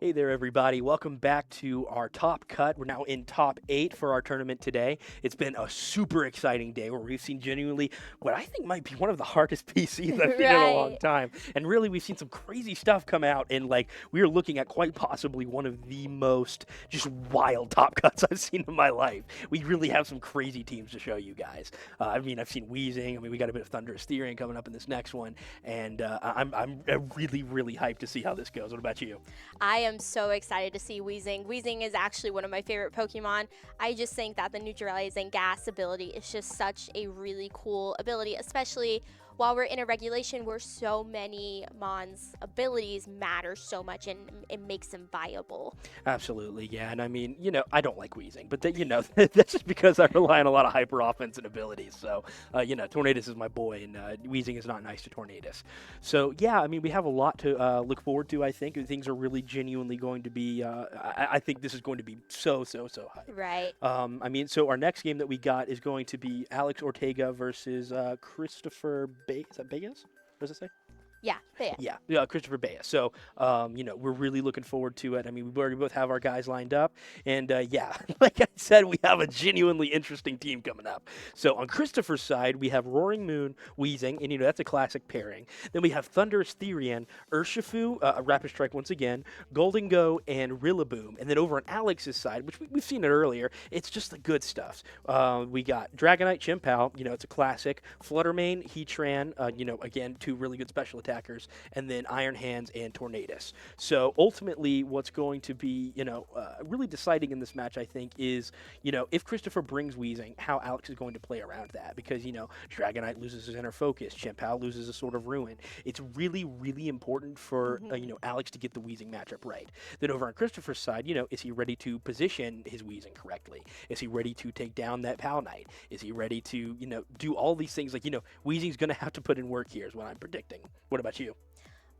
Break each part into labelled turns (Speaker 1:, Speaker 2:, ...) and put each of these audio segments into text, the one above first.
Speaker 1: Hey there, everybody. Welcome back to our top cut. We're now in top 8 for our tournament today. It's been a super exciting day where we've seen genuinely what I think might be one of the hardest PCs I've seen in a long
Speaker 2: Right.
Speaker 1: time. And really, we've seen some crazy stuff come out. And, we are looking at quite possibly one of the most just wild top cuts I've seen in my life. We really have some crazy teams to show you guys. I've seen Wheezing. We got a bit of Thunderous Therian coming up in this next one. And I'm really, really hyped to see how this goes. What about you?
Speaker 2: I am so excited to see Weezing. Weezing is actually one of my favorite Pokemon. I just think that the neutralizing gas ability is just such a really cool ability, especially while we're in a regulation where so many Mon's abilities matter so much and it makes them viable.
Speaker 1: Absolutely, yeah. And I don't like Wheezing, but that's just because I rely on a lot of hyper offense and abilities. So, Tornadus is my boy, and Wheezing is not nice to Tornadus. So, yeah, we have a lot to look forward to, I think. Things are really genuinely going to be, I think this is going to be so hype.
Speaker 2: Right.
Speaker 1: So our next game that we got is going to be Alex Ortega versus Christopher Is that Begas? What does it say?
Speaker 2: Yeah, but yeah.
Speaker 1: Yeah, Christopher Baya. So, we're really looking forward to it. We already both have our guys lined up. And, like I said, we have a genuinely interesting team coming up. So, on Christopher's side, we have Roaring Moon, Wheezing, and, that's a classic pairing. Then we have Thunderous Therian, Urshifu, Rapid Strike once again, Golden Go, and Rillaboom. And then over on Alex's side, which we've seen it earlier, it's just the good stuff. We got Dragonite, Chimpao, it's a classic. Fluttermane, Heatran, again, two really good special attackers, and then Iron Hands and Tornadus. So ultimately, what's going to be, really deciding in this match, I think, is, if Christopher brings Wheezing, how Alex is going to play around that. Because, Dragonite loses his inner focus, Chimpao loses a Sword of Ruin. It's really, really important for, Alex to get the Wheezing matchup right. Then over on Christopher's side, is he ready to position his Wheezing correctly? Is he ready to take down that Pal Knight? Is he ready to, do all these things? Wheezing's going to have to put in work here is what I'm predicting. What about you?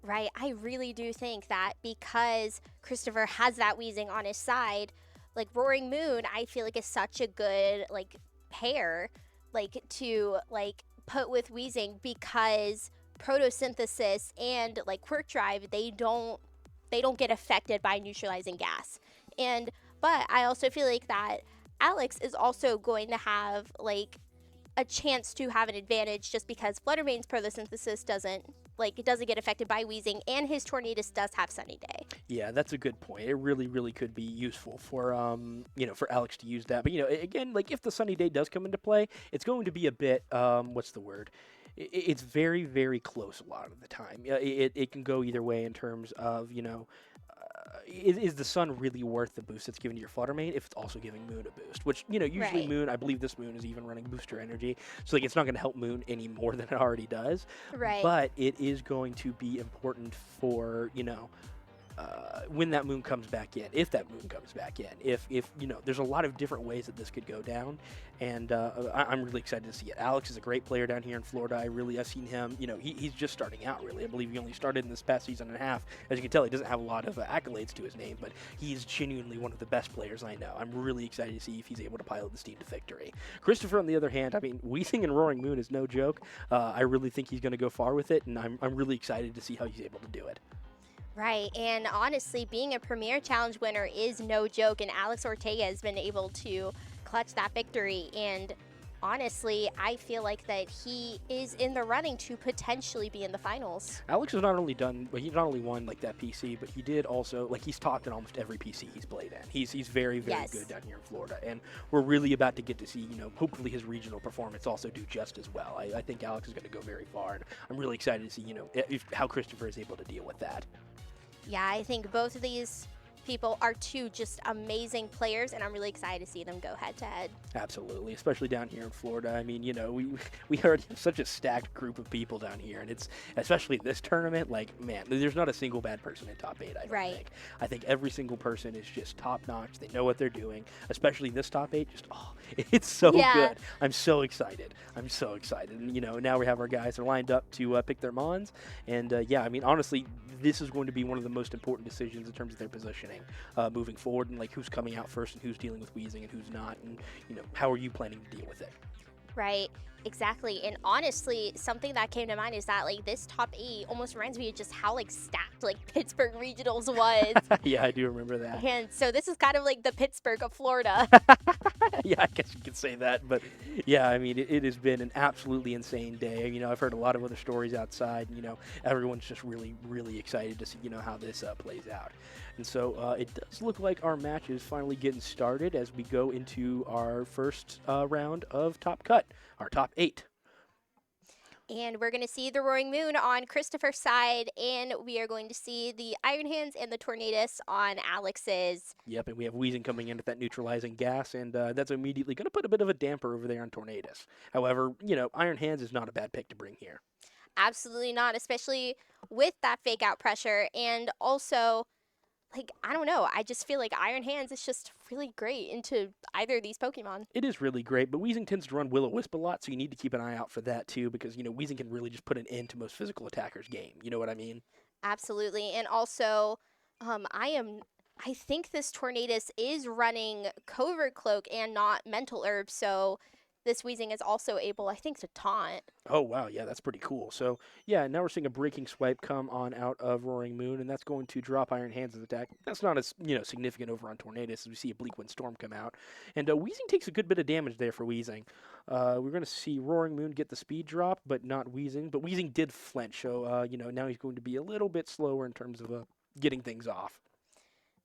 Speaker 2: Right. I really do think that because Christopher has that Weezing on his side, like Roaring Moon, I feel like is such a good pair to put with Weezing because photosynthesis and Quirk Drive, they don't get affected by neutralizing gas. But I also feel like that Alex is also going to have a chance to have an advantage just because Fluttermane's photosynthesis doesn't get affected by Wheezing, and his Tornadus does have Sunny Day.
Speaker 1: Yeah, that's a good point. It really, really could be useful for for Alex to use that. But again, if the Sunny Day does come into play, it's going to be a bit what's the word? It's very, very close a lot of the time. It can go either way in terms of is the sun really worth the boost it's giving to your Fluttermane if it's also giving Moon a boost? Which, usually
Speaker 2: Right.
Speaker 1: Moon, I believe this Moon is even running booster energy. So, it's not going to help Moon any more than it already does.
Speaker 2: Right.
Speaker 1: But it is going to be important for, when that moon comes back in, if that moon comes back in, if there's a lot of different ways that this could go down, and I'm really excited to see it. Alex is a great player down here in Florida. I've seen him. He's just starting out. Really, I believe he only started in this past season and a half. As you can tell, he doesn't have a lot of accolades to his name, but he's genuinely one of the best players I know. I'm really excited to see if he's able to pilot this team to victory. Christopher, on the other hand, Weezing and Roaring Moon is no joke. I really think he's going to go far with it, and I'm really excited to see how he's able to do it.
Speaker 2: Right. And honestly, being a Premier Challenge winner is no joke, and Alex Ortega has been able to clutch that victory. And honestly, I feel like that he is in the running to potentially be in the finals.
Speaker 1: Alex has not only won that PC, but he did also he's topped in almost every PC he's played in. He's very, very
Speaker 2: Yes.
Speaker 1: good down here in Florida, and we're really about to get to see hopefully his regional performance also do just as well. I think Alex is going to go very far, and I'm really excited to see how Christopher is able to deal with that.
Speaker 2: Yeah, I think both of these people are two just amazing players, and I'm really excited to see them go head to head.
Speaker 1: Absolutely, especially down here in Florida. We already have such a stacked group of people down here, and it's especially this tournament. Man, there's not a single bad person in top 8. I don't
Speaker 2: Right.
Speaker 1: think. I think every single person is just top notch. They know what they're doing. Especially this top 8. It's so
Speaker 2: Yeah.
Speaker 1: good. I'm so excited. And now we have our guys are lined up to pick their Mons, and honestly, this is going to be one of the most important decisions in terms of their positioning moving forward, and who's coming out first and who's dealing with Wheezing and who's not, and how are you planning to deal with it?
Speaker 2: Right. Exactly. And honestly, something that came to mind is that like this top eight almost reminds me of just how like stacked like Pittsburgh Regionals was.
Speaker 1: Yeah, I do remember that.
Speaker 2: And so this is kind of like the Pittsburgh of Florida.
Speaker 1: Yeah, I guess you could say that. But yeah, I mean, it has been an absolutely insane day. You know, I've heard a lot of other stories outside. You know, everyone's just really, really excited to see, how this plays out. And so it does look like our match is finally getting started as we go into our first round of Top Cut, our top eight.
Speaker 2: And we're going to see the Roaring Moon on Christopher's side, and we are going to see the Iron Hands and the Tornadus on Alex's.
Speaker 1: Yep, and we have Weezing coming in with that neutralizing gas, and that's immediately going to put a bit of a damper over there on Tornadus. However, Iron Hands is not a bad pick to bring here.
Speaker 2: Absolutely not, especially with that fake out pressure. And also, like, I don't know. I just feel like Iron Hands is just really great into either of these Pokemon.
Speaker 1: It is really great, but Weezing tends to run Will-O-Wisp a lot, so you need to keep an eye out for that too, because, Weezing can really just put an end to most physical attackers' game. You know what I mean?
Speaker 2: Absolutely. And also, I think this Tornadus is running Covert Cloak and not Mental Herb, so this Weezing is also able, I think, to taunt.
Speaker 1: Oh, wow, yeah, that's pretty cool. So, yeah, now we're seeing a Breaking Swipe come on out of Roaring Moon, and that's going to drop Iron Hands' attack. That's not as, significant over on Tornadus as we see a Bleak Wind Storm come out. And Weezing takes a good bit of damage there for Weezing. We're going to see Roaring Moon get the speed drop, but not Weezing. But Weezing did flinch, so, now he's going to be a little bit slower in terms of getting things off.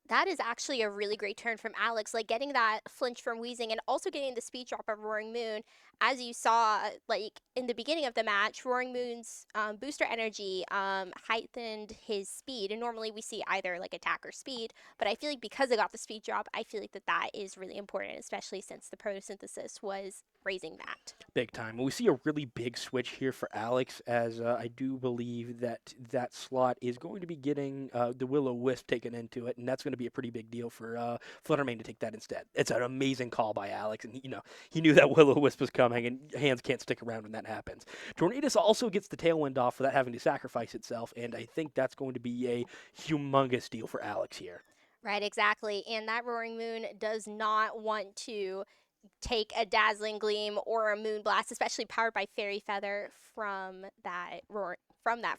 Speaker 2: That is actually a really great turn from Alex, like getting that flinch from Weezing and also getting the speed drop of Roaring Moon. As you saw, like in the beginning of the match, Roaring Moon's booster energy heightened his speed. And normally we see either like attack or speed, but I feel like because it got the speed drop, I feel like that is really important, especially since the photosynthesis was raising that.
Speaker 1: Big time. We see a really big switch here for Alex, as I do believe that slot is going to be getting the Will-O-Wisp taken into it, and that's going to be a pretty big deal for Fluttermane to take that instead. It's an amazing call by Alex, and he knew that Will-O-Wisp was coming, and Hands can't stick around when that happens. Tornadus also gets the Tailwind off without having to sacrifice itself, and I think that's going to be a humongous deal for Alex here.
Speaker 2: Right, exactly. And that Roaring Moon does not want to take a Dazzling Gleam or a Moonblast, especially powered by Fairy Feather from that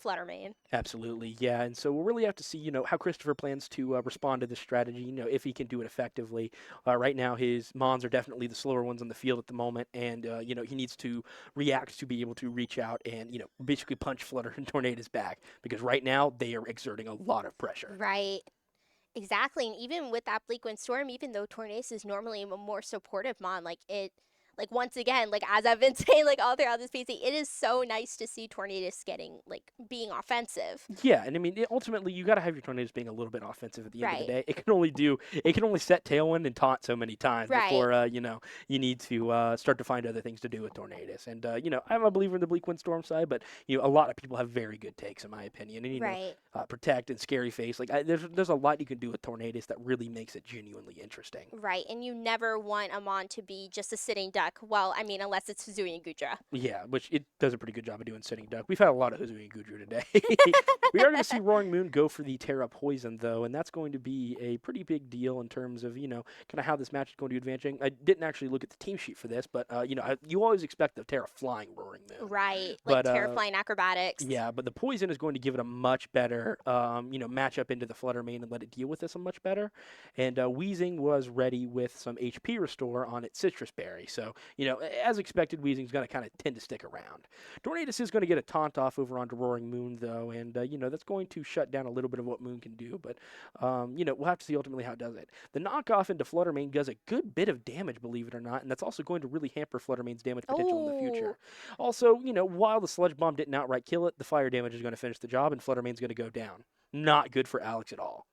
Speaker 2: Fluttermane.
Speaker 1: Absolutely, yeah. And so we'll really have to see, how Christopher plans to respond to this strategy, if he can do it effectively. Right now, his Mons are definitely the slower ones on the field at the moment, and, he needs to react to be able to reach out and, basically punch Flutter and Tornadus back, because right now they are exerting a lot of pressure.
Speaker 2: Right. Exactly, and even with that Bleak Wind Storm, even though Tornadus is normally a more supportive mon, once again, like as I've been saying, like all throughout this PC, it is so nice to see Tornadus being offensive.
Speaker 1: Yeah, and I mean, ultimately, you got to have your Tornadus being a little bit offensive at the end of the
Speaker 2: Right.
Speaker 1: day. It can only set Tailwind and taunt so many times
Speaker 2: Right.
Speaker 1: before, you need to start to find other things to do with Tornadus. And, I'm a believer in the Bleak Wind Storm side, but, a lot of people have very good takes, in my opinion. And,
Speaker 2: Right.
Speaker 1: Protect and Scary Face. There's a lot you can do with Tornadus that really makes it genuinely interesting.
Speaker 2: Right, and you never want a mon to be just a sitting duck. Well, I mean, unless it's Huzui and Gudra.
Speaker 1: Yeah, which it does a pretty good job of doing sitting duck. We've had a lot of Huzui and Gudra today. We are going to see Roaring Moon go for the Terra Poison, though, and that's going to be a pretty big deal in terms of, kind of how this match is going to be advancing. I didn't actually look at the team sheet for this, but, you always expect the Terra flying Roaring Moon.
Speaker 2: Right,
Speaker 1: But,
Speaker 2: Terraflying Acrobatics.
Speaker 1: Yeah, but the Poison is going to give it a much better, matchup into the Fluttermane and let it deal with this a much better. And Weezing was ready with some HP restore on its Citrus Berry. So, as expected, Weezing's going to kind of tend to stick around. Tornadus is going to get a taunt off over onto Roaring Moon, though, and, that's going to shut down a little bit of what Moon can do. But, we'll have to see ultimately how it does it. The knockoff into Fluttermane does a good bit of damage, believe it or not, and that's also going to really hamper Fluttermane's damage potential in the future. Also, while the Sludge Bomb didn't outright kill it, the fire damage is going to finish the job, and Fluttermane's going to go down. Not good for Alex at all.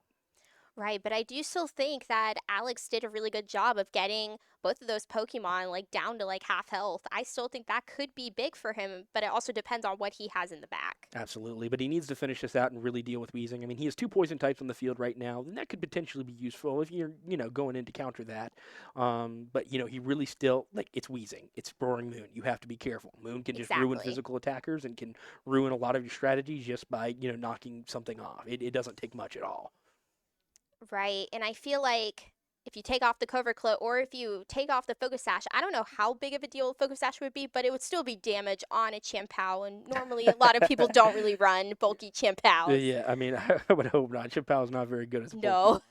Speaker 2: Right, but I do still think that Alex did a really good job of getting both of those Pokemon down to half health. I still think that could be big for him, but it also depends on what he has in the back.
Speaker 1: Absolutely, but he needs to finish this out and really deal with Weezing. I mean, he has 2 poison types on the field right now, and that could potentially be useful if you're, going in to counter that. But, he really still, it's Weezing. It's Roaring Moon. You have to be careful. Moon can just ruin physical attackers and can ruin a lot of your strategies just by, knocking something off. It doesn't take much at all.
Speaker 2: Right, and I feel like if you take off the Covert Cloak or if you take off the Focus Sash, I don't know how big of a deal Focus Sash would be, but it would still be damage on a Chien-Pao, and normally a lot of people don't really run bulky Chien-Paos.
Speaker 1: Yeah, I mean, I would hope not. Chien-Pao is not very good as a bulky.
Speaker 2: No.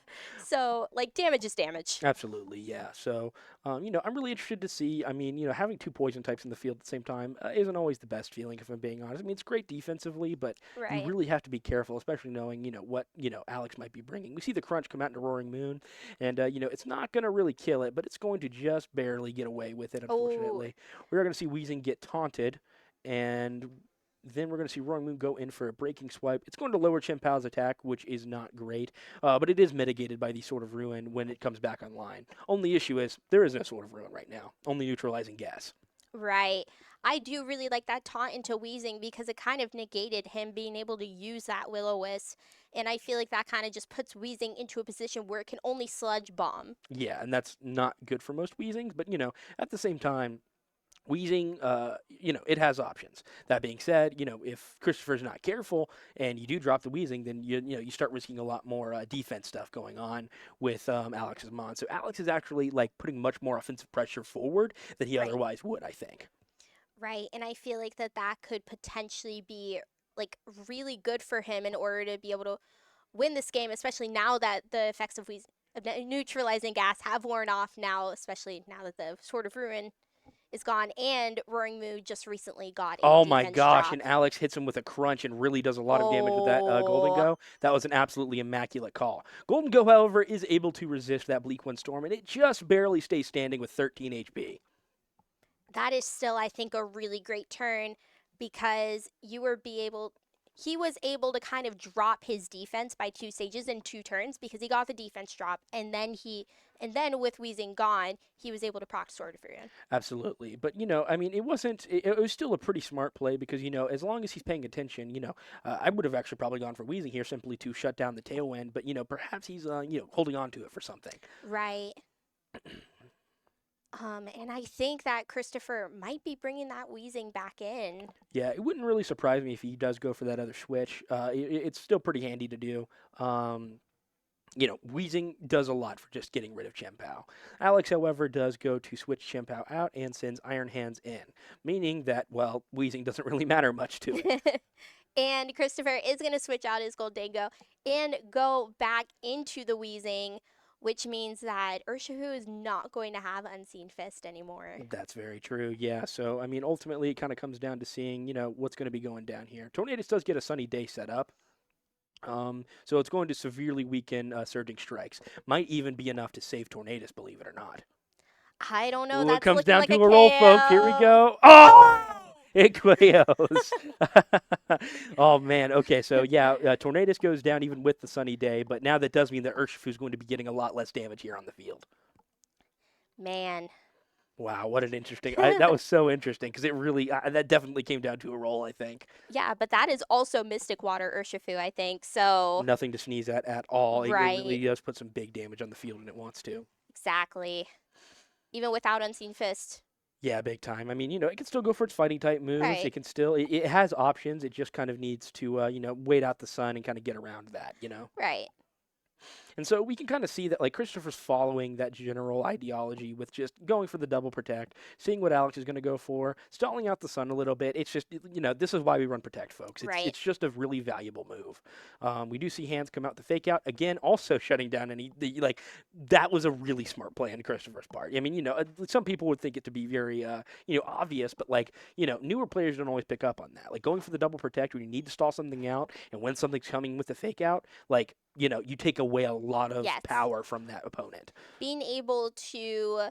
Speaker 2: So, like, damage is damage.
Speaker 1: Absolutely, yeah. So, I'm really interested to see. I mean, having two poison types in the field at the same time isn't always the best feeling, if I'm being honest. I mean, it's great defensively, but you
Speaker 2: Right.
Speaker 1: really have to be careful, especially knowing, what, Alex might be bringing. We see the Crunch come out into Roaring Moon, and, it's not going to really kill it, but it's going to just barely get away with it,
Speaker 2: Oh,
Speaker 1: unfortunately. We are going to see Weezing get taunted, and then we're going to see Roaring Moon go in for a Breaking Swipe. It's going to lower Chien-Pao's attack, which is not great, but it is mitigated by the Sword of Ruin when it comes back online. Only issue is there is no Sword of Ruin right now, only neutralizing gas.
Speaker 2: right. I do really like that taunt into Weezing because it kind of negated him being able to use that Will-O-Wisp. And I feel like that kind of just puts Weezing into a position where it can only Sludge Bomb.
Speaker 1: Yeah, and that's not good for most Weezings, but, at the same time, Weezing, it has options. That being said, if Christopher's not careful and you do drop the Weezing, then you start risking a lot more defense stuff going on with Alex's Mon. So Alex is actually like putting much more offensive pressure forward than he
Speaker 2: Right.
Speaker 1: otherwise would, I think.
Speaker 2: Right. And I feel like that could potentially be like really good for him in order to be able to win this game, especially now that the effects of neutralizing gas have worn off now, especially now that the Sword of Ruin is gone and Roaring Moon just recently got a
Speaker 1: Oh my
Speaker 2: defense
Speaker 1: gosh!
Speaker 2: drop.
Speaker 1: And Alex hits him with a crunch and really does a lot of damage with that Golden
Speaker 2: Oh,
Speaker 1: Go. That was an absolutely immaculate call. Golden Go, however, is able to resist that Bleak One Storm, and it just barely stays standing with 13 HP.
Speaker 2: that is still, I think, a really great turn because he was able to kind of drop his defense by 2 stages in 2 turns because he got the defense drop and then with Weezing gone, he was able to proc Sword of Ruin.
Speaker 1: Absolutely. But, I mean, it wasn't, it was still a pretty smart play because, as long as he's paying attention, I would have actually probably gone for Weezing here simply to shut down the Tailwind, but, perhaps he's, holding on to it for something.
Speaker 2: Right. And I think that Christopher might be bringing that Weezing back in.
Speaker 1: Yeah, it wouldn't really surprise me if he does go for that other switch. It's still pretty handy to do. Weezing does a lot for just getting rid of Chien-Pao. Alex, however, does go to switch Chien-Pao out and sends Iron Hands in, meaning that, well, Weezing doesn't really matter much to it.
Speaker 2: And Christopher is going to switch out his Gholdengo and go back into the Weezing, which means that Urshifu is not going to have Unseen Fist anymore.
Speaker 1: That's very true, yeah. So, I mean, ultimately, it kind of comes down to seeing, what's going to be going down here. Tornadus does get a Sunny Day set up. So it's going to severely weaken Surging Strikes. Might even be enough to save Tornadus, believe it or not.
Speaker 2: I don't know.
Speaker 1: Ooh,
Speaker 2: That's
Speaker 1: it comes
Speaker 2: looking
Speaker 1: down
Speaker 2: like
Speaker 1: to
Speaker 2: a
Speaker 1: a roll, folks. Here we
Speaker 2: KO.
Speaker 1: go. Oh! It quails. Oh, man. Okay, so yeah, Tornadus goes down even with the Sunny Day, but now that does mean that Urshifu is going to be getting a lot less damage here on the field.
Speaker 2: Man.
Speaker 1: Wow, what an interesting. That was so interesting because it really, that definitely came down to a roll, I think.
Speaker 2: Yeah, but that is also Mystic Water Urshifu, I think. So,
Speaker 1: Nothing to sneeze at all. It really
Speaker 2: right.
Speaker 1: does put some big damage on the field when it wants to.
Speaker 2: Exactly. Even without Unseen Fist.
Speaker 1: Yeah, big time. I mean, it can still go for its fighting type moves.
Speaker 2: Right.
Speaker 1: It can still, it has options. It just kind of needs to, wait out the sun and kind of get around that,
Speaker 2: Right.
Speaker 1: And so we can kind of see that, like, Christopher's following that general ideology with just going for the double protect, seeing what Alex is going to go for, stalling out the sun a little bit. It's just, this is why we run protect, folks.
Speaker 2: Right.
Speaker 1: It's just a really valuable move. We do see hands come out the fake out. Again, also shutting down any, that was a really smart play on Christopher's part. I mean, some people would think it to be very, obvious, but, newer players don't always pick up on that. Like, going for the double protect when you need to stall something out, and when something's coming with the fake out, you take away a lot of
Speaker 2: Yes.
Speaker 1: power from that opponent.
Speaker 2: Being able to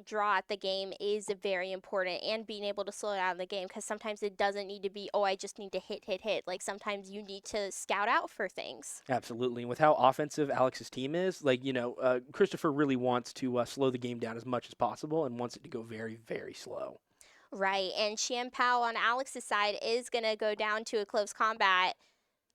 Speaker 2: draw at the game is very important, and being able to slow down the game because sometimes it doesn't need to be, oh, I just need to hit. Like sometimes you need to scout out for things.
Speaker 1: Absolutely. And with how offensive Alex's team is, Christopher really wants to slow the game down as much as possible and wants it to go very, very slow.
Speaker 2: Right, and Chien-Pao on Alex's side is going to go down to a close combat.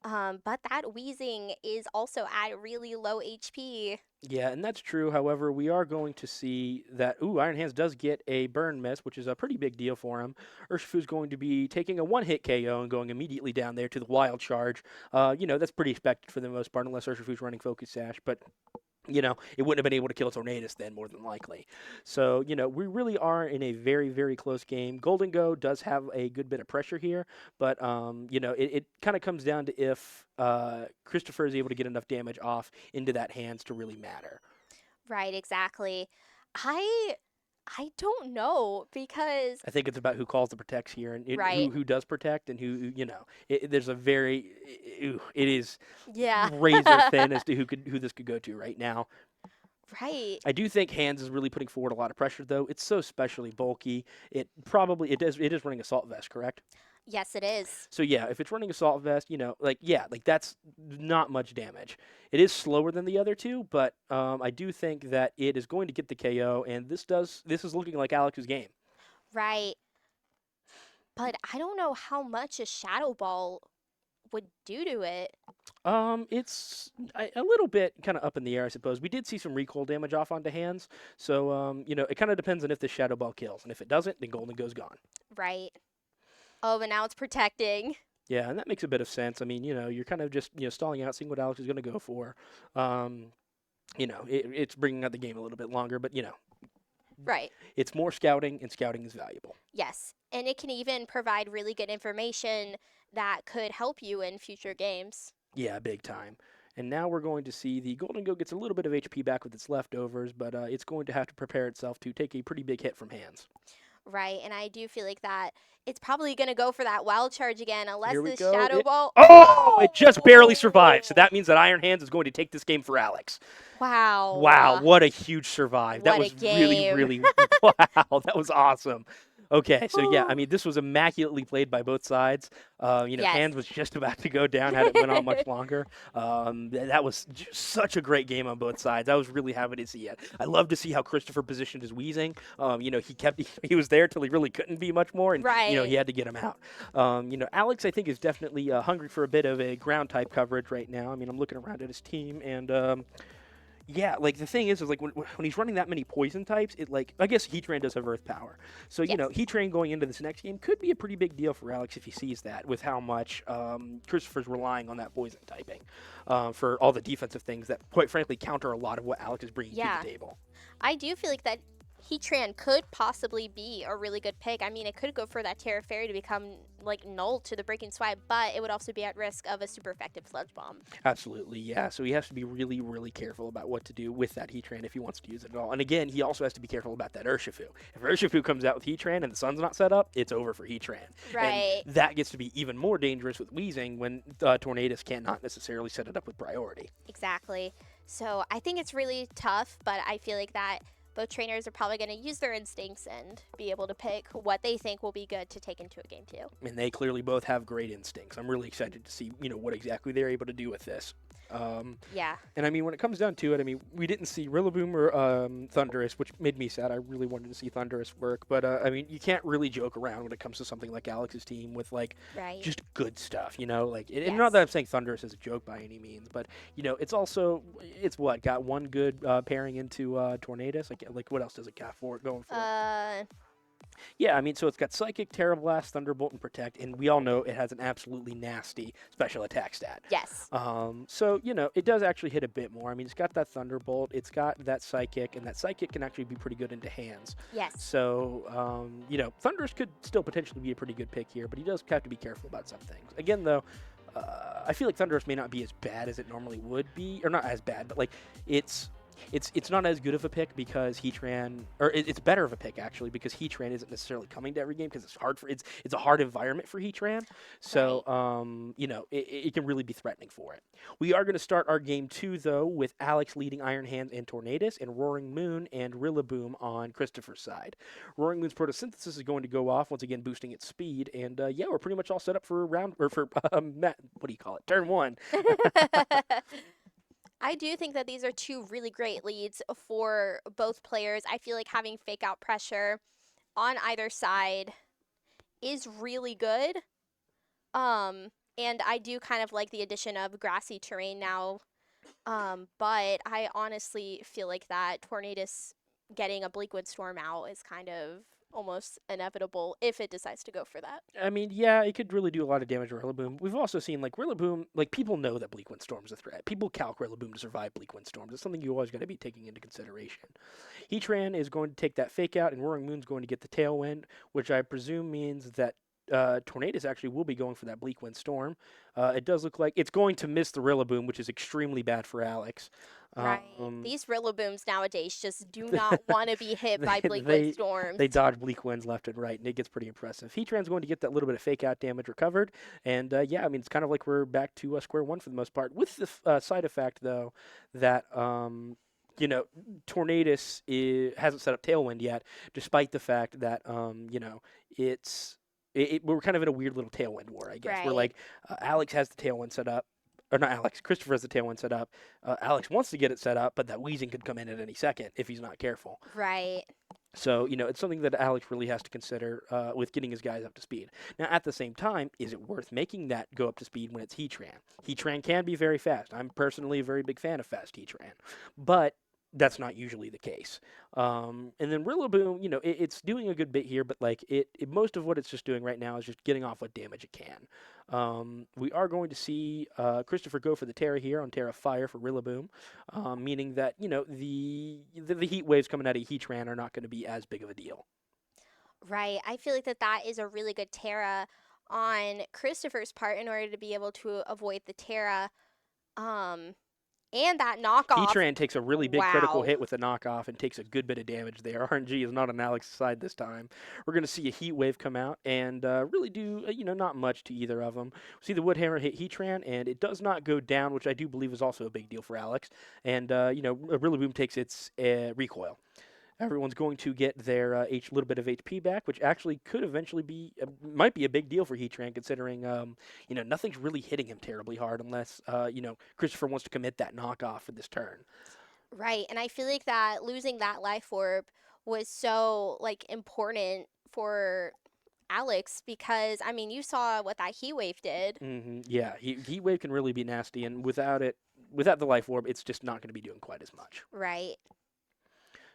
Speaker 2: But that Weezing is also at really low HP.
Speaker 1: Yeah, and that's true. However, we are going to see that, Iron Hands does get a burn miss, which is a pretty big deal for him. Urshifu's going to be taking a one-hit KO and going immediately down there to the Wild Charge. That's pretty expected for the most part, unless Urshifu's running Focus Sash. But it wouldn't have been able to kill Tornadus then, more than likely. So, we really are in a very, very close game. Golden Go does have a good bit of pressure here, but, it kind of comes down to if Christopher is able to get enough damage off into that hands to really matter.
Speaker 2: Right, exactly. I I don't know because
Speaker 1: I think it's about who calls the protects here and
Speaker 2: right.
Speaker 1: who does protect and there's a very, it is
Speaker 2: Yeah.
Speaker 1: razor thin as to who this could go to right now.
Speaker 2: Right.
Speaker 1: I do think Hands is really putting forward a lot of pressure, though. It's so specially bulky. It is running assault vest, correct?
Speaker 2: Yes, it is.
Speaker 1: So yeah, if it's running assault vest, that's not much damage. It is slower than the other two, but I do think that it is going to get the KO, and this is looking like Alex's game.
Speaker 2: Right. But I don't know how much a Shadow Ball would do to it.
Speaker 1: It's a little bit kind of up in the air, I suppose. We did see some recoil damage off onto Hands, so it kind of depends on if the Shadow Ball kills, and if it doesn't, then Golden Go's gone.
Speaker 2: Right. Oh, but now it's protecting.
Speaker 1: Yeah, and that makes a bit of sense. I mean, you're kind of just stalling out, seeing what Alex is going to go for. It's bringing out the game a little bit longer, but
Speaker 2: Right.
Speaker 1: it's more scouting, and scouting is valuable.
Speaker 2: Yes. And it can even provide really good information that could help you in future games.
Speaker 1: Yeah, big time. And now we're going to see the Golden Go gets a little bit of HP back with its leftovers, but it's going to have to prepare itself to take a pretty big hit from Hands.
Speaker 2: Right. And I do feel like that it's probably going to go for that wild charge again unless
Speaker 1: Here we
Speaker 2: this
Speaker 1: go.
Speaker 2: Shadow Ball.
Speaker 1: Oh, it just barely survived. So that means that Iron Hands is going to take this game for Alex.
Speaker 2: Wow.
Speaker 1: Wow, what a huge survive. That
Speaker 2: What
Speaker 1: was
Speaker 2: a
Speaker 1: really,
Speaker 2: game.
Speaker 1: really, wow, that was awesome. Okay, so yeah, I mean, this was immaculately played by both sides.
Speaker 2: Yes.
Speaker 1: Hands was just about to go down had it went on much longer. That was just such a great game on both sides. I was really happy to see it. I love to see how Christopher positioned his wheezing. He was there till he really couldn't be much more, and
Speaker 2: Right.
Speaker 1: he had to get him out. Alex, I think, is definitely hungry for a bit of a ground type coverage right now. I mean, I'm looking around at his team, and yeah, like the thing is like when he's running that many poison types, I guess Heatran does have Earth power. So,
Speaker 2: Yes.
Speaker 1: Heatran going into this next game could be a pretty big deal for Alex if he sees that with how much Christopher's relying on that poison typing for all the defensive things that, quite frankly, counter a lot of what Alex is bringing
Speaker 2: Yeah.
Speaker 1: to the table.
Speaker 2: I do feel like that Heatran could possibly be a really good pick. I mean, it could go for that Terra Fairy to become like null to the Breaking Swipe, but it would also be at risk of a super effective Sludge Bomb.
Speaker 1: Absolutely, yeah. So he has to be really, really careful about what to do with that Heatran if he wants to use it at all. And again, he also has to be careful about that Urshifu. If Urshifu comes out with Heatran and the sun's not set up, it's over for Heatran.
Speaker 2: Right.
Speaker 1: And that gets to be even more dangerous with Weezing when Tornadus cannot necessarily set it up with priority.
Speaker 2: Exactly. So I think it's really tough, but I feel like that both trainers are probably going to use their instincts and be able to pick what they think will be good to take into a game too.
Speaker 1: And they clearly both have great instincts. I'm really excited to see, what exactly they're able to do with this.
Speaker 2: Yeah.
Speaker 1: And I mean, when it comes down to it, I mean, we didn't see Rillaboom or Thundurus, which made me sad. I really wanted to see Thundurus work, but I mean, you can't really joke around when it comes to something like Alex's team with
Speaker 2: Right.
Speaker 1: just good stuff, and not
Speaker 2: Yes.
Speaker 1: that I'm saying Thundurus is a joke by any means, but it's also got one good pairing into Tornadus. Like what else does it got for it going for? Yeah, I mean, so it's got Psychic, Terra Blast, Thunderbolt, and Protect, and we all know it has an absolutely nasty special attack stat.
Speaker 2: Yes.
Speaker 1: So, it does actually hit a bit more. I mean, it's got that Thunderbolt, it's got that Psychic, and that Psychic can actually be pretty good into hands.
Speaker 2: Yes.
Speaker 1: So, Thundurus could still potentially be a pretty good pick here, but he does have to be careful about some things. Again, though, I feel like Thundurus may not be as bad as it normally would be, or not as bad, but it's not as good of a pick because Heatran, or it's better of a pick actually because Heatran isn't necessarily coming to every game because it's a hard environment for Heatran. So it can really be threatening for it. We are going to start our game 2 though with Alex leading Iron Hands and Tornadus and Roaring Moon and Rillaboom on Christopher's side. Roaring Moon's Photosynthesis is going to go off once again, boosting its speed, and we're pretty much all set up for turn 1.
Speaker 2: I do think that these are two really great leads for both players. I feel like having fake out pressure on either side is really good. And I do kind of like the addition of grassy terrain now. But I honestly feel like that Tornadus getting a Bleakwood Storm out is kind of almost inevitable if it decides to go for that.
Speaker 1: I mean, yeah, it could really do a lot of damage to Rillaboom. We've also seen like Rillaboom, like people know that Bleak Wind Storm's a threat. People calc Rillaboom to survive Bleak Wind Storms. It's something you always got to be taking into consideration. Heatran is going to take that fake out, and Roaring Moon's going to get the Tailwind, which I presume means that Tornadus actually will be going for that Bleak Wind Storm. It does look like it's going to miss the Rillaboom, which is extremely bad for Alex.
Speaker 2: Right.
Speaker 1: Um,
Speaker 2: These Rillabooms nowadays just do not want to be hit by
Speaker 1: they,
Speaker 2: Bleak
Speaker 1: they,
Speaker 2: Wind Storms.
Speaker 1: they dodge Bleak Winds left and right, and it gets pretty impressive. Heatran's going to get that little bit of fake out damage recovered, and yeah, I mean, it's kind of like we're back to square one for the most part, with the side effect, though, that you know, Tornadus hasn't set up Tailwind yet, despite the fact that, you know, we're kind of in a weird little Tailwind war, I guess. We're
Speaker 2: Right.
Speaker 1: like, Alex has the Tailwind set up. Or not Alex, Christopher has the Tailwind set up. Alex wants to get it set up, but that Weezing could come in at any second if he's not careful.
Speaker 2: Right.
Speaker 1: So, you know, it's something that Alex really has to consider with getting his guys up to speed. Now, at the same time, is it worth making that go up to speed when it's Heatran? Heatran can be very fast. I'm personally a very big fan of fast Heatran. But that's not usually the case. And then Rillaboom, you know, it's doing a good bit here, but like most of what it's just doing right now is just getting off what damage it can. We are going to see Christopher go for the Terra here on Terra Fire for Rillaboom, meaning that, you know, the heat waves coming out of Heatran are not going to be as big of a deal.
Speaker 2: Right. I feel like that is a really good Terra on Christopher's part in order to be able to avoid the Terra. And that knockoff.
Speaker 1: Heatran takes a really big critical
Speaker 2: Wow.
Speaker 1: hit with a knockoff and takes a good bit of damage there. RNG is not on Alex's side this time. We're going to see a Heat Wave come out and really do, you know, not much to either of them. We see the Woodhammer hit Heatran, and it does not go down, which I do believe is also a big deal for Alex. And, you know, Rillaboom takes its recoil. Everyone's going to get their little bit of HP back, which actually could eventually be, might be a big deal for Heatran, considering, you know, nothing's really hitting him terribly hard unless, you know, Christopher wants to commit that knockoff for this turn.
Speaker 2: Right. And I feel like that losing that life orb was so like important for Alex because I mean you saw what that heat wave did.
Speaker 1: Yeah, Heat Wave can really be nasty, and without the Life Orb, it's just not going to be doing quite as much.
Speaker 2: Right.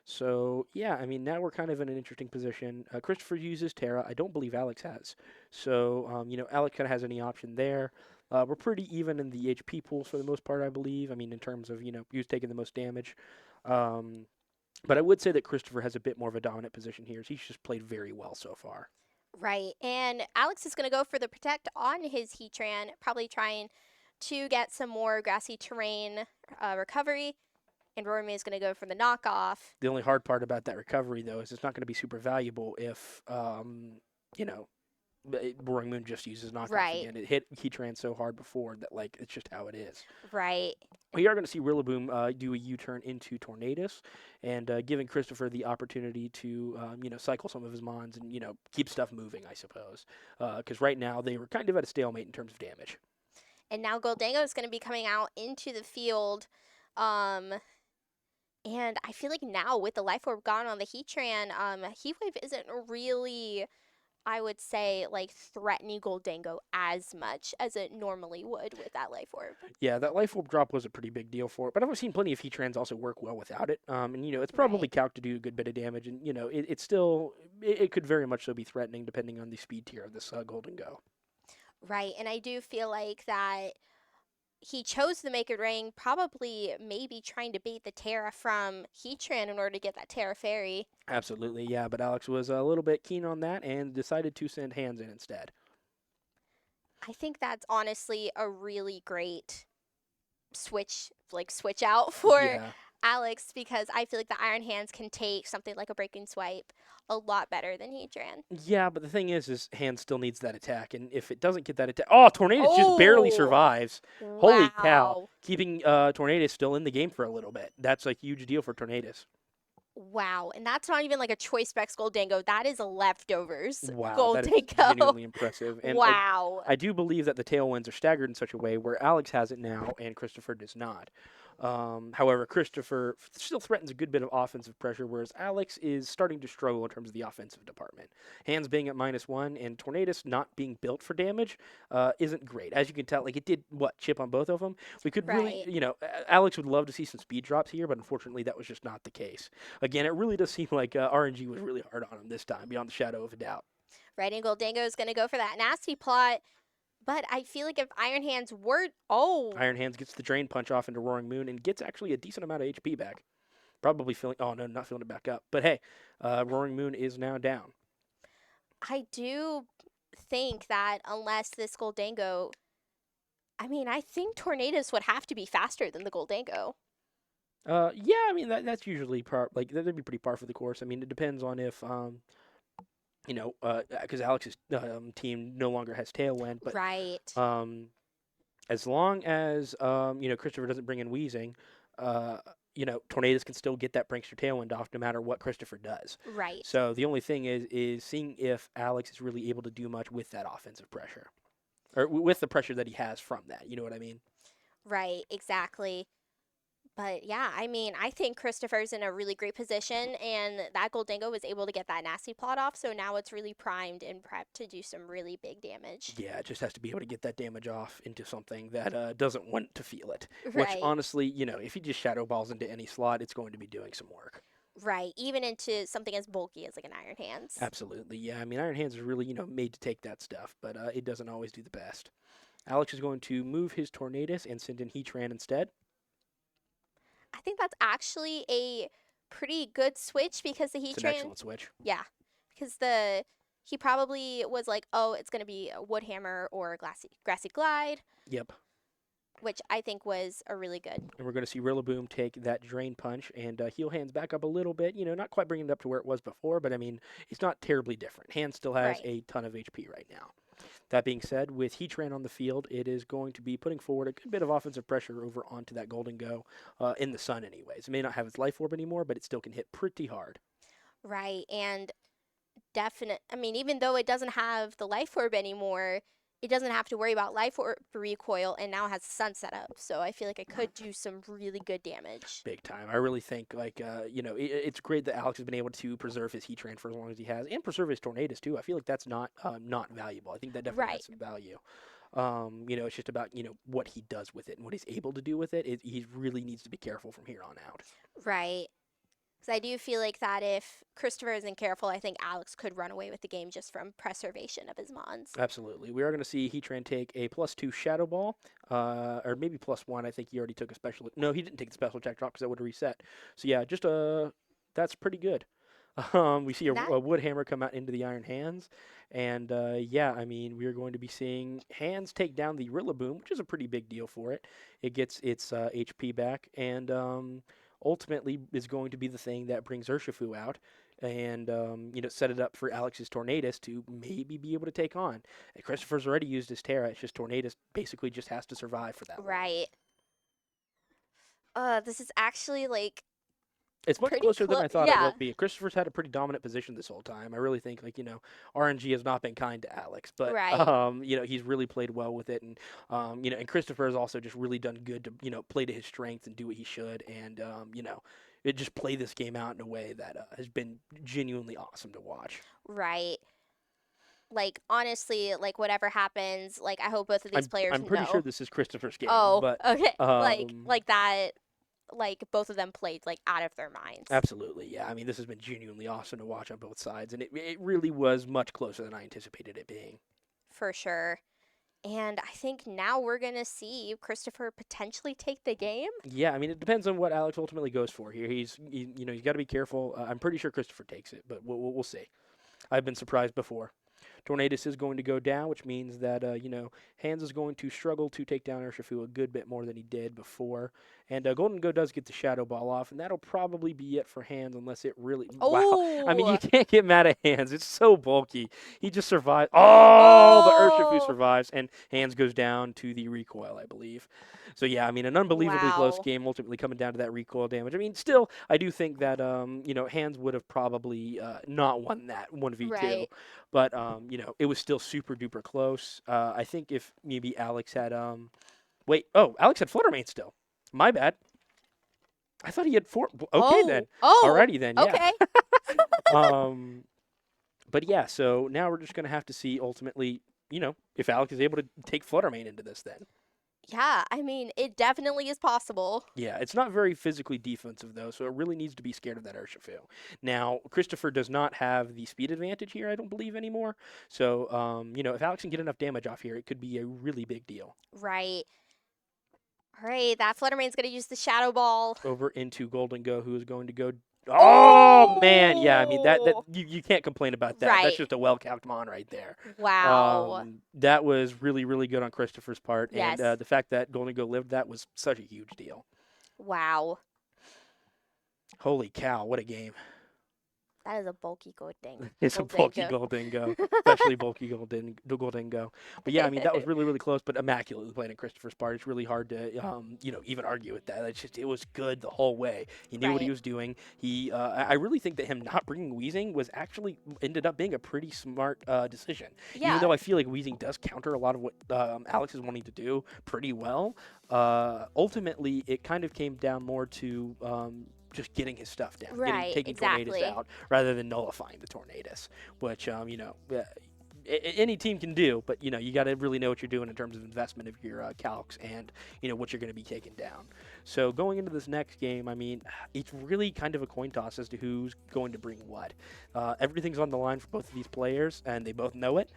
Speaker 1: So, yeah, I mean, now we're kind of in an interesting position. Christopher uses Terra. I don't believe Alex has. So, you know, Alex kind of has any option there. We're pretty even in the HP pools for the most part, I believe. I mean, in terms of, you know, who's taking the most damage. But I would say that Christopher has a bit more of a dominant position here. He's just played very well so far.
Speaker 2: Right. And Alex is going to go for the protect on his Heatran, probably trying to get some more grassy terrain recovery. And Roaring is going to go for the knockoff.
Speaker 1: The only hard part about that recovery, though, is it's not going to be super valuable if, you know, Roaring Moon just uses knockoff
Speaker 2: Right.
Speaker 1: again. It hit Heatran so hard before that, like, it's just how it is.
Speaker 2: Right.
Speaker 1: We are going to see Rillaboom do a U-turn into Tornadus, and giving Christopher the opportunity to, you know, cycle some of his mons and, you know, keep stuff moving, I suppose. Because right now they were kind of at a stalemate in terms of damage.
Speaker 2: And now Goldango is going to be coming out into the field. And I feel like now with the Life Orb gone on the Heatran, Heat Wave isn't really, I would say, like threatening Goldango as much as it normally would with that Life Orb.
Speaker 1: Yeah, that Life Orb drop was a pretty big deal for it, but I've seen plenty of Heatrans also work well without it. And, you know, it's probably
Speaker 2: Right.
Speaker 1: calced to do a good bit of damage, and, you know, it's still, it could very much so be threatening depending on the speed tier of this Golden Go.
Speaker 2: Right, and I do feel like that he chose the Make It Rain, probably maybe trying to bait the Terra from Heatran in order to get that Terra Fairy.
Speaker 1: Absolutely, yeah, but Alex was a little bit keen on that and decided to send Hands in instead.
Speaker 2: I think that's honestly a really great switch out for
Speaker 1: Yeah.
Speaker 2: Alex because I feel like the Iron Hands can take something like a Breaking Swipe a lot better than Heatran.
Speaker 1: Yeah, but the thing is Hands still needs that attack, and if it doesn't get that attack, Tornadus just barely
Speaker 2: Oh!
Speaker 1: survives. Holy cow!
Speaker 2: Wow.
Speaker 1: Keeping Tornadus still in the game for a little bit. That's a huge deal for Tornadus.
Speaker 2: Wow. And that's not even like a Choice Specs Goldango. That is a leftovers
Speaker 1: Wow, that is
Speaker 2: Goldango.
Speaker 1: genuinely impressive. And
Speaker 2: Wow.
Speaker 1: I do believe that the tailwinds are staggered in such a way where Alex has it now and Christopher does not. However, Christopher still threatens a good bit of offensive pressure, whereas Alex is starting to struggle in terms of the offensive department. Hands being at -1 and Tornadus not being built for damage isn't great. As you can tell, like it did chip on both of them. We could really,
Speaker 2: Right.
Speaker 1: you know, Alex would love to see some speed drops here, but unfortunately that was just not the case. again, it really does seem like RNG was really hard on him this time, beyond the shadow of a doubt.
Speaker 2: Right, and Goldango is going to go for that nasty plot. But I feel like if Iron Hands were... Oh,
Speaker 1: Iron Hands gets the Drain Punch off into Roaring Moon and gets actually a decent amount of HP back. Probably feeling... Oh, no, not feeling it back up. But hey, Roaring Moon is now down.
Speaker 2: I do think that unless this Goldango... I mean, I think Tornadus would have to be faster than the Goldango.
Speaker 1: Yeah, I mean, that's usually that'd be pretty par for the course. I mean, it depends on if... because Alex's team no longer has Tailwind, but
Speaker 2: Right.
Speaker 1: as long as Christopher doesn't bring in Wheezing, Tornadus can still get that Prankster Tailwind off no matter what Christopher does.
Speaker 2: Right.
Speaker 1: So the only thing is seeing if Alex is really able to do much with that offensive pressure, or with the pressure that he has from that. You know what I mean?
Speaker 2: Right, exactly. But yeah, I mean, I think Christopher's in a really great position, and that Goldango was able to get that nasty plot off, so now it's really primed and prepped to do some really big damage.
Speaker 1: Yeah, it just has to be able to get that damage off into something that doesn't want to feel it.
Speaker 2: Right.
Speaker 1: Which, honestly, if he just Shadow Balls into any slot, it's going to be doing some work.
Speaker 2: Right, even into something as bulky as like an Iron Hands.
Speaker 1: Absolutely, yeah. I mean, Iron Hands is really, made to take that stuff, but it doesn't always do the best. Alex is going to move his Tornadus and send in Heatran instead.
Speaker 2: I think that's actually a pretty good switch because the
Speaker 1: It's an
Speaker 2: Heatran...
Speaker 1: excellent switch.
Speaker 2: Yeah, because he probably was like, oh, it's going to be a Wood Hammer or a Grassy Glide,
Speaker 1: Yep.
Speaker 2: which I think was a really good.
Speaker 1: And we're going to see Rillaboom take that Drain Punch and heal Hands back up a little bit. Not quite bringing it up to where it was before, but I mean, it's not terribly different. Hands still has
Speaker 2: Right.
Speaker 1: a ton of HP right now. That being said, with Heatran on the field, it is going to be putting forward a good bit of offensive pressure over onto that Goldango in the sun anyways. It may not have its Life Orb anymore, but it still can hit pretty hard.
Speaker 2: Right, and even though it doesn't have the Life Orb anymore, it doesn't have to worry about Life Orb recoil, and now has Sunset up, so I feel like it could do some really good damage.
Speaker 1: Big time. I really think, it's great that Alex has been able to preserve his Heatran for as long as he has, and preserve his Tornadus, too. I feel like that's not valuable. I think that definitely has some value. It's just about, what he does with it and what he's able to do with it. He really needs to be careful from here on out.
Speaker 2: Right. Because I do feel like that if Christopher isn't careful, I think Alex could run away with the game just from preservation of his Mons.
Speaker 1: Absolutely. We are going to see Heatran take a +2 Shadow Ball, or maybe +1. I think he already took a special. No, he didn't take the special attack drop because that would have reset. So yeah, just that's pretty good. We see a Wood Hammer come out into the Iron Hands, and I mean, we're going to be seeing Hands take down the Rillaboom, which is a pretty big deal for it. It gets its HP back, and ultimately is going to be the thing that brings Urshifu out and, set it up for Alex's Tornadus to maybe be able to take on. And Christopher's already used his Terra. It's just Tornadus basically just has to survive for that.
Speaker 2: Right. This is actually, like...
Speaker 1: It's much closer than I thought
Speaker 2: yeah.
Speaker 1: it would be. Christopher's had a pretty dominant position this whole time. I really think, RNG has not been kind to Alex, but
Speaker 2: Right.
Speaker 1: he's really played well with it, and and Christopher has also just really done good to play to his strengths and do what he should, and it just play this game out in a way that has been genuinely awesome to watch.
Speaker 2: Right. Like, honestly, like, whatever happens, like, I hope both of these players
Speaker 1: I'm pretty
Speaker 2: know.
Speaker 1: sure this is Christopher's game.
Speaker 2: Oh,
Speaker 1: but,
Speaker 2: okay. Like that, like, both of them played, like, out of their minds.
Speaker 1: Absolutely, yeah. I mean, this has been genuinely awesome to watch on both sides, and it really was much closer than I anticipated it being.
Speaker 2: For sure. And I think now we're going to see Christopher potentially take the game.
Speaker 1: Yeah, I mean, it depends on what Alex ultimately goes for here. He's got to be careful. I'm pretty sure Christopher takes it, but we'll see. I've been surprised before. Tornadus is going to go down, which means that, Hands is going to struggle to take down Urshifu a good bit more than he did before. And Goldango does get the Shadow Ball off, and that'll probably be it for Hands unless it really...
Speaker 2: Oh!
Speaker 1: Wow. I mean, you can't get mad at Hands. It's so bulky. He just survived. Oh! But Urshifu survives, and Hands goes down to the recoil, I believe. So, yeah, I mean, an unbelievably close game, ultimately coming down to that recoil damage. I mean, still, I do think that, Hands would have probably not won that 1v2.
Speaker 2: Right.
Speaker 1: But, it was still super duper close. I think if maybe Alex had, Alex had Flutter Mane still. My bad. I thought he had 4. Okay, then.
Speaker 2: Oh.
Speaker 1: Alrighty then, yeah.
Speaker 2: Okay.
Speaker 1: But yeah, so now we're just going to have to see ultimately, if Alex is able to take Flutter Mane into this then.
Speaker 2: Yeah, I mean, it definitely is possible.
Speaker 1: Yeah, it's not very physically defensive though, so it really needs to be scared of that Urshifu. Now, Christopher does not have the speed advantage here, I don't believe anymore. So, if Alex can get enough damage off here, it could be a really big deal.
Speaker 2: Right. All right, that Fluttermane's going to use the Shadow Ball.
Speaker 1: Over into Golden Go, who is going to go. Oh man, yeah. I mean that
Speaker 2: Oh!
Speaker 1: you can't complain about that. That's
Speaker 2: Right.
Speaker 1: just a well capped mon right there.
Speaker 2: Wow.
Speaker 1: That was really really good on Christopher's part, and
Speaker 2: Yes.
Speaker 1: the fact that Golden Go lived that was such a huge deal.
Speaker 2: Wow.
Speaker 1: Holy cow, what a game!
Speaker 2: That is a bulky Golding.
Speaker 1: It's a bulky Goldingo, especially bulky Goldingo. But yeah, I mean that was really really close, but immaculately played in Christopher's part. It's really hard to even argue with that. It was good the whole way. He knew what he
Speaker 2: Right.
Speaker 1: was doing. I really think that him not bringing Weezing was actually ended up being a pretty smart decision. Even
Speaker 2: Yeah.
Speaker 1: though I feel like Weezing does counter a lot of what Alex is wanting to do pretty well. Ultimately, it kind of came down more to just getting his stuff down,
Speaker 2: Right,
Speaker 1: taking
Speaker 2: exactly.
Speaker 1: Tornadus out rather than nullifying the Tornadus, which any team can do, but you got to really know what you're doing in terms of investment of your calcs and what you're going to be taking down. So going into this next game, I mean, it's really kind of a coin toss as to who's going to bring what. Everything's on the line for both of these players, and they both know it.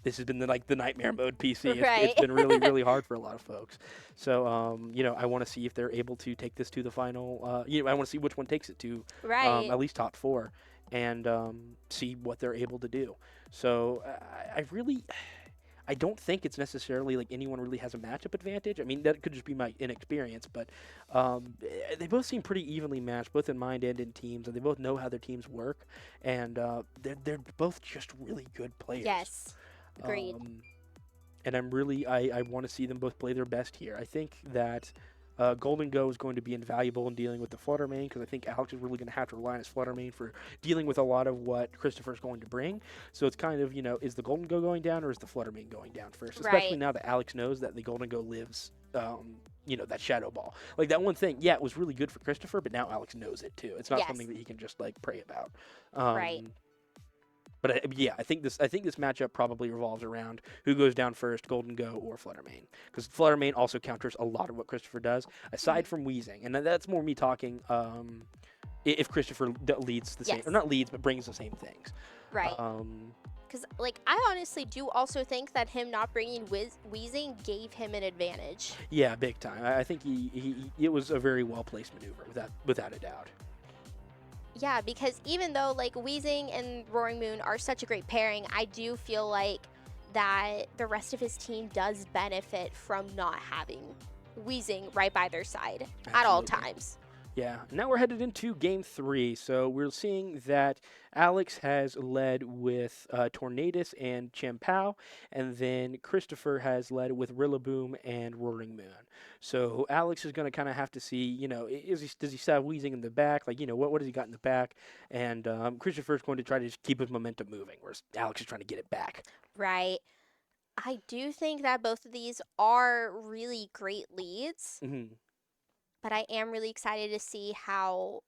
Speaker 1: This has been the nightmare mode PC.
Speaker 2: Right.
Speaker 1: It's been really, really hard for a lot of folks. So, I want to see if they're able to take this to the final. I want to see which one takes it to
Speaker 2: Right.
Speaker 1: at least top 4 and see what they're able to do. So, I don't think it's necessarily like anyone really has a matchup advantage. I mean, that could just be my inexperience, but they both seem pretty evenly matched, both in mind and in teams, and they both know how their teams work, and they're both just really good players.
Speaker 2: Yes. Agreed.
Speaker 1: And I want to see them both play their best here. I think that Golden Go is going to be invaluable in dealing with the Flutter Mane because I think Alex is really going to have to rely on his Flutter Mane for dealing with a lot of what Christopher's going to bring. So it's kind of, is the Golden Go going down or is the Flutter Mane going down first? Especially
Speaker 2: Right.
Speaker 1: now that Alex knows that the Golden Go lives, that Shadow Ball. Like that one thing, yeah, it was really good for Christopher, but now Alex knows it too. It's not
Speaker 2: Yes.
Speaker 1: something that he can just like pray about.
Speaker 2: Right.
Speaker 1: But I think this matchup probably revolves around who goes down first, Golden Go or Flutter Mane, because Flutter Mane also counters a lot of what Christopher does, aside from Weezing, and that's more me talking. If Christopher leads the same,
Speaker 2: Yes.
Speaker 1: or not leads, but brings the same things.
Speaker 2: Right. Because, I honestly do also think that him not bringing Weezing gave him an advantage.
Speaker 1: Yeah, big time. I think it was a very well placed maneuver, without a doubt.
Speaker 2: Yeah, because even though, Weezing and Roaring Moon are such a great pairing, I do feel like that the rest of his team does benefit from not having Weezing right by their side at all
Speaker 1: Absolutely.
Speaker 2: times.
Speaker 1: Yeah, now we're headed into game 3. So we're seeing that Alex has led with Tornadus and Champao, and then Christopher has led with Rillaboom and Roaring Moon. So Alex is going to kind of have to see, does he still have Weezing in the back? Like, what has he got in the back? And Christopher's going to try to just keep his momentum moving, whereas Alex is trying to get it back.
Speaker 2: Right. I do think that both of these are really great leads, but I am really excited to see how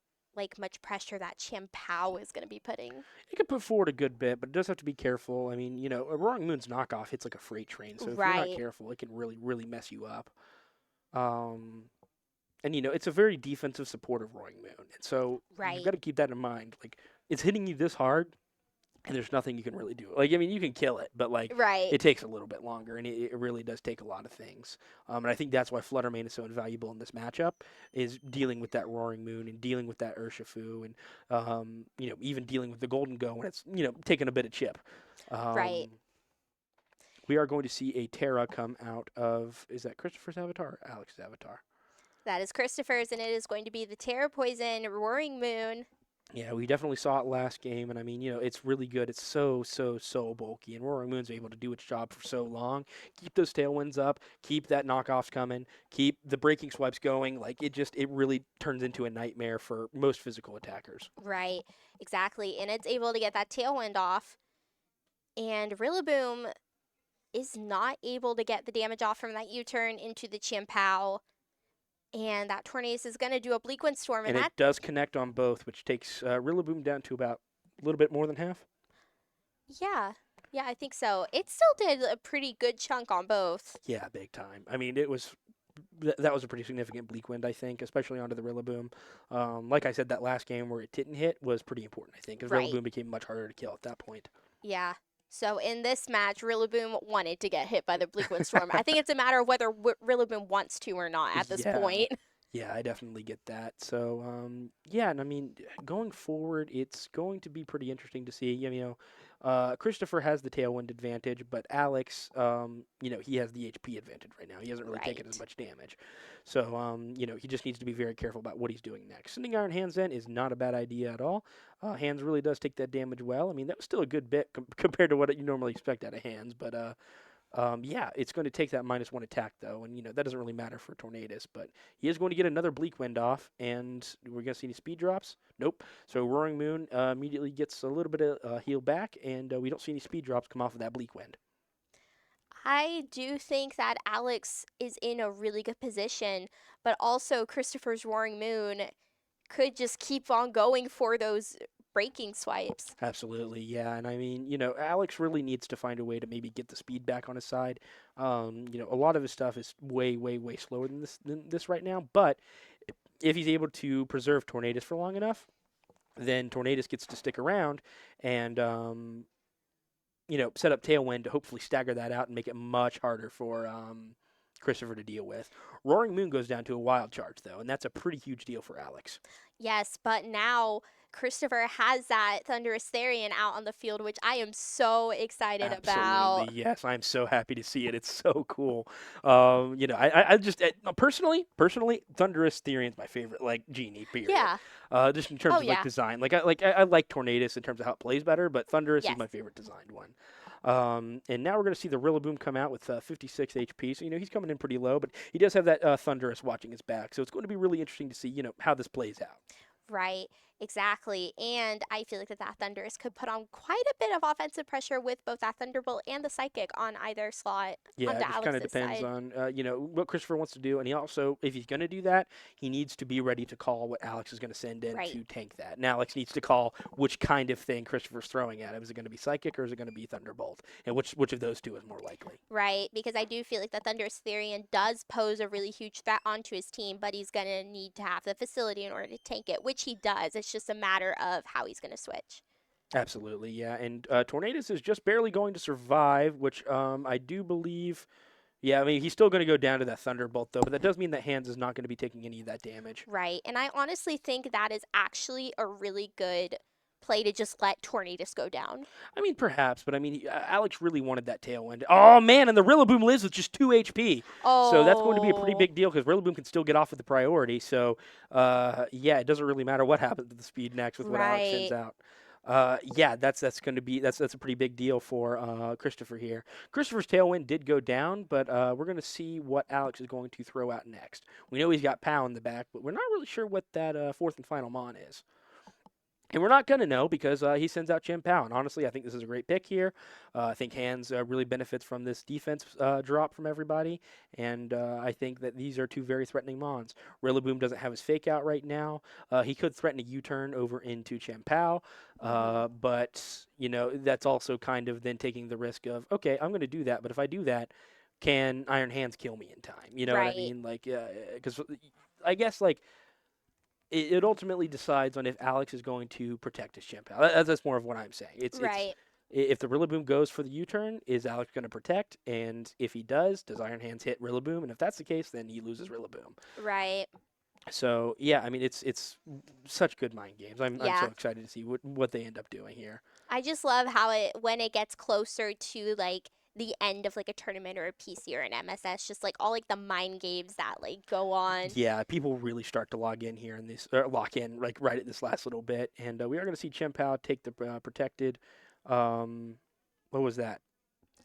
Speaker 2: much pressure that Champao is going to be putting.
Speaker 1: It could put forward a good bit, but it does have to be careful. I mean, a Roaring Moon's knockoff hits like a freight train, so if you're not
Speaker 2: Right.
Speaker 1: careful, it can really, really mess you up. And it's a very defensive supportive Roaring Moon, and so
Speaker 2: Right.
Speaker 1: you've got to keep that in mind. Like, it's hitting you this hard, and there's nothing you can really do. Like, I mean, you can kill it, but
Speaker 2: Right.
Speaker 1: it takes a little bit longer, and it really does take a lot of things. And I think that's why Flutter Mane is so invaluable in this matchup, is dealing with that Roaring Moon and dealing with that Urshifu, and even dealing with the Golden Go when it's taking a bit of chip.
Speaker 2: Right.
Speaker 1: We are going to see a Terra come out of, is that Christopher's avatar or Alex's avatar?
Speaker 2: That is Christopher's, and it is going to be the Terra Poison Roaring Moon.
Speaker 1: Yeah, we definitely saw it last game, and I mean, it's really good. It's so, so, so bulky, and Roaring Moon's able to do its job for so long. Keep those tailwinds up, keep that knockoffs coming, keep the breaking swipes going. Like, it really turns into a nightmare for most physical attackers.
Speaker 2: Right. Exactly. And it's able to get that tailwind off. And Rillaboom is not able to get the damage off from that U-turn into the Champao. And that Tornadus is going to do a Bleak Wind Storm.
Speaker 1: And it does connect on both, which takes Rillaboom down to about a little bit more than half.
Speaker 2: Yeah. Yeah, I think so. It still did a pretty good chunk on both.
Speaker 1: Yeah, big time. I mean, it was that was a pretty significant bleak wind, I think, especially onto the Rillaboom. Like I said, that last game where it didn't hit was pretty important, I think, because
Speaker 2: Right.
Speaker 1: Rillaboom became much harder to kill at that point.
Speaker 2: Yeah. So in this match, Rillaboom wanted to get hit by the Bleak Wind Storm. I think it's a matter of whether Rillaboom wants to or not at this
Speaker 1: Yeah,
Speaker 2: point.
Speaker 1: yeah, I definitely get that. So, yeah, and I mean, going forward, it's going to be pretty interesting to see. Christopher has the tailwind advantage, but Alex, he has the HP advantage right now. He hasn't really taken as
Speaker 2: Right.
Speaker 1: much damage. So, he just needs to be very careful about what he's doing next. Sending Iron Hands in is not a bad idea at all. Hands really does take that damage well. I mean, that was still a good bit compared to what you normally expect out of Hands, but yeah, it's going to take that -1 attack though, and that doesn't really matter for Tornadus, but he is going to get another Bleak Wind off, and we're going to see any speed drops. Nope. So Roaring Moon immediately gets a little bit of heal back, and we don't see any speed drops come off of that Bleak Wind.
Speaker 2: I do think that Alex is in a really good position, but also Christopher's Roaring Moon could just keep on going for those breaking swipes.
Speaker 1: Absolutely, yeah, and I mean, Alex really needs to find a way to maybe get the speed back on his side. A lot of his stuff is way, way, way slower than this right now, but if he's able to preserve Tornadus for long enough, then Tornadus gets to stick around and set up Tailwind to hopefully stagger that out and make it much harder for Christopher to deal with. Roaring Moon goes down to a wild charge though, and that's a pretty huge deal for Alex.
Speaker 2: Yes, but now Christopher has that Thunderous Therian out on the field, which I am so excited
Speaker 1: Absolutely,
Speaker 2: about.
Speaker 1: yes. I'm so happy to see it. It's so cool. I just personally, Thunderous Therian's my favorite, like genie. Period.
Speaker 2: Yeah.
Speaker 1: Just in terms
Speaker 2: Oh,
Speaker 1: of like
Speaker 2: yeah.
Speaker 1: design, I like Tornadus in terms of how it plays better, but Thunderous is
Speaker 2: Yes.
Speaker 1: my favorite designed one. And now we're going to see the Rillaboom come out with 56 HP. So he's coming in pretty low, but he does have that Thunderous watching his back. So it's going to be really interesting to see how this plays out.
Speaker 2: Right, exactly. And I feel like that Thunderous could put on quite a bit of offensive pressure with both that Thunderbolt and the Psychic on either slot
Speaker 1: Yeah,
Speaker 2: onto
Speaker 1: it just kind of
Speaker 2: Alex's
Speaker 1: depends
Speaker 2: side.
Speaker 1: on what Christopher wants to do, and he also, if he's going to do that, he needs to be ready to call what Alex is going to send in
Speaker 2: Right.
Speaker 1: to tank that. And Alex needs to call which kind of thing Christopher's throwing at him. Is it going to be Psychic or is it going to be Thunderbolt? And which of those two is more likely?
Speaker 2: Right, because I do feel like the Thunderous Therian does pose a really huge threat onto his team, but he's going to need to have the facility in order to tank it, which he does. It's just a matter of how he's going to switch.
Speaker 1: Absolutely, yeah. And Tornadus is just barely going to survive, which I do believe. Yeah, I mean he's still going to go down to that Thunderbolt though, but that does mean that Hands is not going to be taking any of that damage.
Speaker 2: Right, and I honestly think that is actually a really good play to just let Tornadus go down.
Speaker 1: I mean, perhaps, but I mean, Alex really wanted that tailwind. Oh man, and the Rillaboom lives with just 2 HP, so that's going to be a pretty
Speaker 2: Oh,
Speaker 1: big deal because Rillaboom can still get off with the priority. So, yeah, it doesn't really matter what happens to the speed next with what Alex sends
Speaker 2: right.
Speaker 1: out. Yeah, that's going to be that's a pretty big deal for Christopher here. Christopher's tailwind did go down, but we're going to see what Alex is going to throw out next. We know he's got Pow in the back, but we're not really sure what that fourth and final Mon is. And we're not going to know because he sends out Chen Pao. And honestly, I think this is a great pick here. I think Hands really benefits from this defense drop from everybody. And I think that these are two very threatening Mons. Rillaboom doesn't have his fake out right now. He could threaten a U-turn over into Chen Pao.
Speaker 2: Hmm.
Speaker 1: But, that's also kind of then taking the risk of, okay, I'm going to do that. But if I do that, can Iron Hands kill me in time? You know what I
Speaker 2: Right.
Speaker 1: mean? Like, because I guess, like, it ultimately decides on if Alex is going to protect his Chien-Pao. That's more of what I'm saying. It's
Speaker 2: Right.
Speaker 1: if the Rillaboom goes for the U-turn, is Alex going to protect? And if he does Iron Hands hit Rillaboom? And if that's the case, then he loses Rillaboom.
Speaker 2: Right.
Speaker 1: So yeah, I mean it's such good mind games. I'm so
Speaker 2: Yeah.
Speaker 1: excited to see what they end up doing here.
Speaker 2: I just love how it when it gets closer to like the end of like a tournament or a PC or an MSS, just like all like the mind games that like go on.
Speaker 1: Yeah, people really start to log in here in this lock in like right at this last little bit, and we are going to see Chien-Pao take the protected. Um, what was that?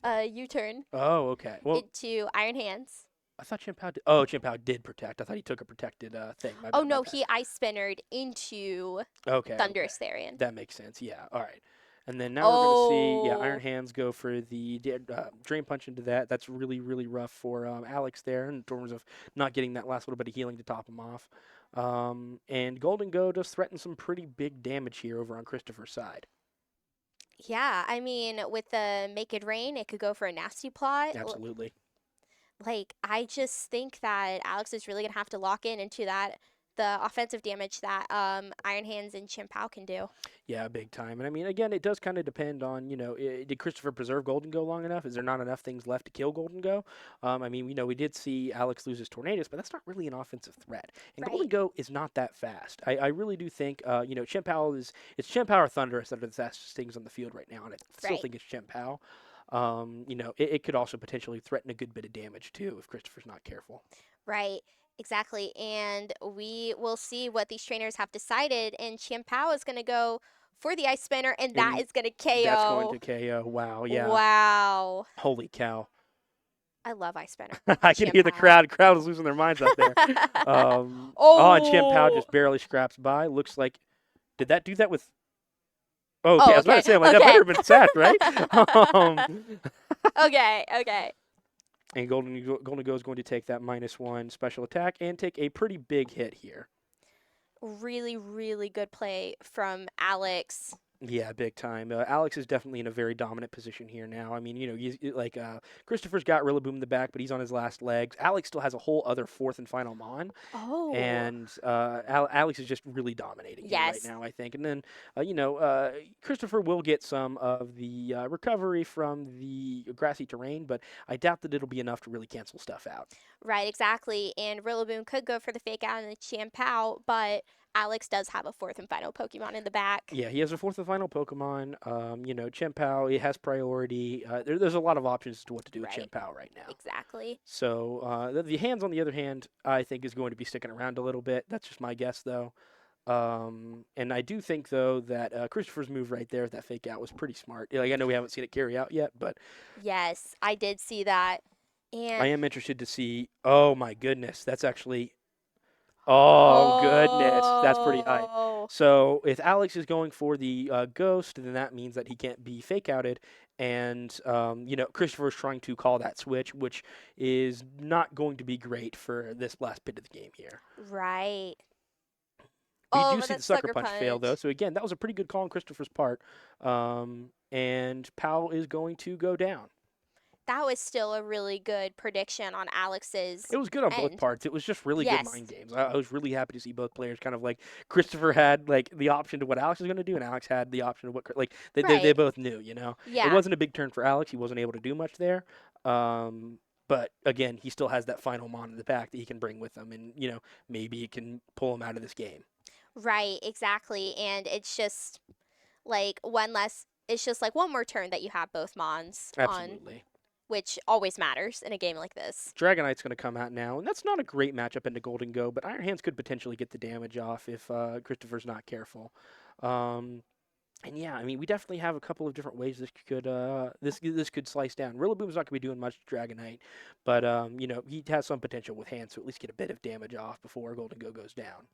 Speaker 2: U-turn
Speaker 1: Oh, okay. Well,
Speaker 2: into Iron Hands.
Speaker 1: I thought Chien-Pao did. Oh, Chien-Pao did protect. I thought he took a protected thing. My
Speaker 2: Oh
Speaker 1: bad. My
Speaker 2: no,
Speaker 1: bad.
Speaker 2: he ice spinnered into
Speaker 1: Okay. Okay.
Speaker 2: Thunderous Therian.
Speaker 1: That makes sense. Yeah. All right. And then now we're going to see, yeah, Iron
Speaker 2: Oh,
Speaker 1: Hands go for the Drain Punch into that. That's really, really rough for Alex there in terms of not getting that last little bit of healing to top him off. And Golden Go does threaten some pretty big damage here over on Christopher's side.
Speaker 2: Yeah, I mean, with the Make It Rain, it could go for a nasty plot.
Speaker 1: Absolutely.
Speaker 2: Like, I just think that Alex is really gonna have to lock in into the offensive damage that Iron Hands and Chien Pao can do.
Speaker 1: Yeah, big time. And I mean, again, it does kind of depend on, did Christopher preserve Golden Go long enough? Is there not enough things left to kill Golden Go? I mean, we did see Alex lose his Tornadoes, but that's not really an offensive threat. And Golden
Speaker 2: Right.
Speaker 1: Go is not that fast. I really do think, Chien Pao it's Chien Pao or Thunderous that are the fastest things on the field right now, and I still
Speaker 2: Right.
Speaker 1: think it's Chien Pao. It could also potentially threaten a good bit of damage too if Christopher's not careful.
Speaker 2: Right. Exactly. And we will see what these trainers have decided. And Chien Pao is gonna go for the ice spinner, and that
Speaker 1: And
Speaker 2: is gonna
Speaker 1: that's going
Speaker 2: KO.
Speaker 1: to KO. Wow, yeah.
Speaker 2: Wow.
Speaker 1: Holy cow.
Speaker 2: I love ice spinner.
Speaker 1: I can
Speaker 2: Chien
Speaker 1: hear the
Speaker 2: Pao.
Speaker 1: crowd is losing their minds out there. And Chien Pao
Speaker 2: Oh.
Speaker 1: just barely scraps by. Looks like, did that do that with? Oh, okay.
Speaker 2: Oh,
Speaker 1: I was about to
Speaker 2: okay.
Speaker 1: say, I'm like, that
Speaker 2: Okay.
Speaker 1: better have been sacked, right? um,
Speaker 2: Okay. Okay.
Speaker 1: and Golden Go is going to take that -1 special attack and take a pretty big hit here.
Speaker 2: Really, really good play from Alex.
Speaker 1: Yeah, big time. Alex is definitely in a very dominant position here now. I mean, Christopher's got Rillaboom in the back, but he's on his last legs. Alex still has a whole other fourth and final Mon.
Speaker 2: Oh.
Speaker 1: And Alex is just really dominating here right
Speaker 2: Yes.
Speaker 1: now, I think. And then, Christopher will get some of the recovery from the grassy terrain, but I doubt that it'll be enough to really cancel stuff out.
Speaker 2: Right, exactly. And Rillaboom could go for the fake out and the Chien Pao, but Alex does have a fourth and final Pokemon in the back.
Speaker 1: Yeah, he has a fourth and final Pokemon. Chien Pao, he has priority. There's a lot of options as to what to do with
Speaker 2: Right.
Speaker 1: Chien Pao right now.
Speaker 2: Exactly.
Speaker 1: So the hands, on the other hand, I think is going to be sticking around a little bit. That's just my guess, though. And I do think, though, that Christopher's move right there, that fake out, was pretty smart. Like, I know we haven't seen it carry out yet, but
Speaker 2: Yes, I did see that.
Speaker 1: I
Speaker 2: And
Speaker 1: am interested to see. Oh my goodness, that's actually. Oh goodness, that's pretty high.
Speaker 2: Oh.
Speaker 1: So if Alex is going for the ghost, then that means that he can't be fake outed, and Christopher is trying to call that switch, which is not going to be great for this last bit of the game here.
Speaker 2: Right.
Speaker 1: We
Speaker 2: Oh,
Speaker 1: do
Speaker 2: but
Speaker 1: see
Speaker 2: that
Speaker 1: the sucker punch fail though, so again, that was a pretty good call on Christopher's part, and Powell is going to go down.
Speaker 2: That was still a really good prediction on Alex's
Speaker 1: It was good on both
Speaker 2: end.
Speaker 1: parts. It was just really good
Speaker 2: Yes.
Speaker 1: mind games. I was really happy to see both players kind of like Christopher had like the option to what Alex was going to do, and Alex had the option to what they
Speaker 2: Right.
Speaker 1: both knew. It
Speaker 2: Yeah.
Speaker 1: wasn't a big turn for Alex. He wasn't able to do much there. But again, he still has that final Mon in the back that he can bring with him, and maybe it can pull him out of this game.
Speaker 2: Right, exactly. And it's just like it's just like one more turn that you have both Mons on,
Speaker 1: Absolutely.
Speaker 2: which always matters in a game like this.
Speaker 1: Dragonite's going to come out now, and that's not a great matchup into Golden Go, but Iron Hands could potentially get the damage off if Christopher's not careful. And yeah, I mean, we definitely have a couple of different ways this could slice down. Rillaboom's not going to be doing much to Dragonite, but he has some potential with hands to at least get a bit of damage off before Golden Go goes down.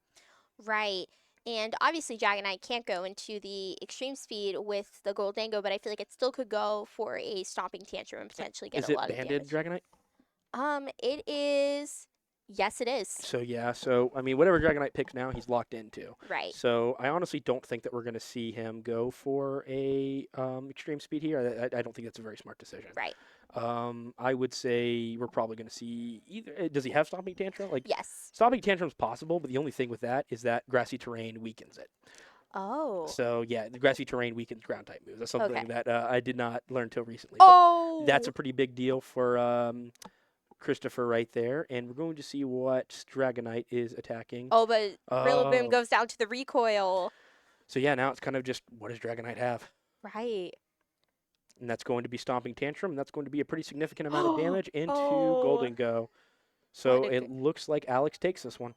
Speaker 2: Right. And obviously Dragonite can't go into the extreme speed with the Goldango, but I feel like it still could go for a stomping tantrum and potentially get
Speaker 1: Is
Speaker 2: a
Speaker 1: it
Speaker 2: lot of
Speaker 1: banded
Speaker 2: damage.
Speaker 1: Dragonite?
Speaker 2: It is. Yes, it is.
Speaker 1: So yeah, I mean, whatever Dragonite picks now, he's locked into.
Speaker 2: Right.
Speaker 1: So I honestly don't think that we're going to see him go for a extreme speed here. I don't think that's a very smart decision.
Speaker 2: Right.
Speaker 1: I would say we're probably going to see either. Does he have Stomping Tantrum? Like,
Speaker 2: Yes.
Speaker 1: Stomping Tantrum's possible, but the only thing with that is that grassy terrain weakens it.
Speaker 2: Oh.
Speaker 1: So yeah, the grassy terrain weakens ground type moves. That's something
Speaker 2: Okay.
Speaker 1: that I did not learn till recently. But
Speaker 2: Oh.
Speaker 1: that's a pretty big deal for Christopher right there, and we're going to see what Dragonite is attacking.
Speaker 2: Oh, but Rillaboom
Speaker 1: Oh.
Speaker 2: goes down to the recoil.
Speaker 1: So yeah, now it's kind of just what does Dragonite have?
Speaker 2: Right.
Speaker 1: And that's going to be Stomping Tantrum, and that's going to be a pretty significant amount of damage into
Speaker 2: Oh.
Speaker 1: Golden Go. So
Speaker 2: What a
Speaker 1: it looks like Alex takes this one.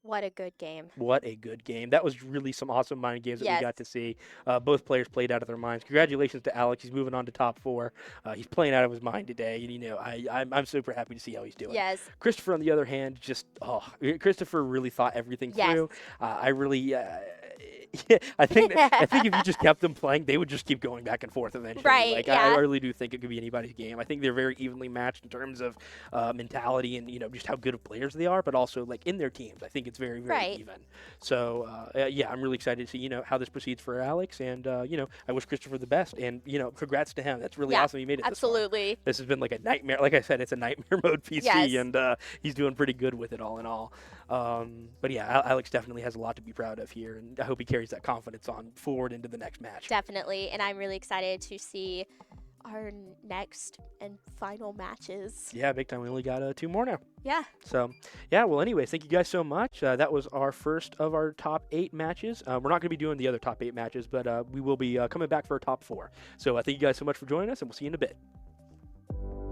Speaker 2: What a good game.
Speaker 1: What a good game. That was really some awesome mind games that we
Speaker 2: Yes.
Speaker 1: got to see. Both players played out of their minds. Congratulations to Alex. He's moving on to top 4. He's playing out of his mind today. And, I'm super happy to see how he's doing.
Speaker 2: Yes.
Speaker 1: Christopher, on the other hand, Christopher really thought everything
Speaker 2: Yes.
Speaker 1: through. I really, I think if you just kept them playing, they would just keep going back and forth eventually.
Speaker 2: Right,
Speaker 1: Like
Speaker 2: yeah.
Speaker 1: I really do think it could be anybody's game. I think they're very evenly matched in terms of mentality and just how good of players they are, but also like in their teams. I think It's very, very
Speaker 2: Right.
Speaker 1: even. So yeah, I'm really excited to see how this proceeds for Alex, and I wish Christopher the best, and congrats to him. That's really
Speaker 2: Yeah,
Speaker 1: awesome. He made it this far.
Speaker 2: absolutely.
Speaker 1: This has been like a nightmare. Like I said, it's a nightmare mode PC,
Speaker 2: Yes.
Speaker 1: and he's doing pretty good with it all in all. But yeah, Alex definitely has a lot to be proud of here, and I hope he carries that confidence on forward into the next match.
Speaker 2: Definitely. And I'm really excited to see our next and final matches.
Speaker 1: Yeah, big time. We only got 2 more now.
Speaker 2: Yeah.
Speaker 1: So, yeah, well, anyways, thank you guys so much. That was our first of our top 8 matches. We're not going to be doing the other top 8 matches, but we will be coming back for our top 4. So, thank you guys so much for joining us, and we'll see you in a bit.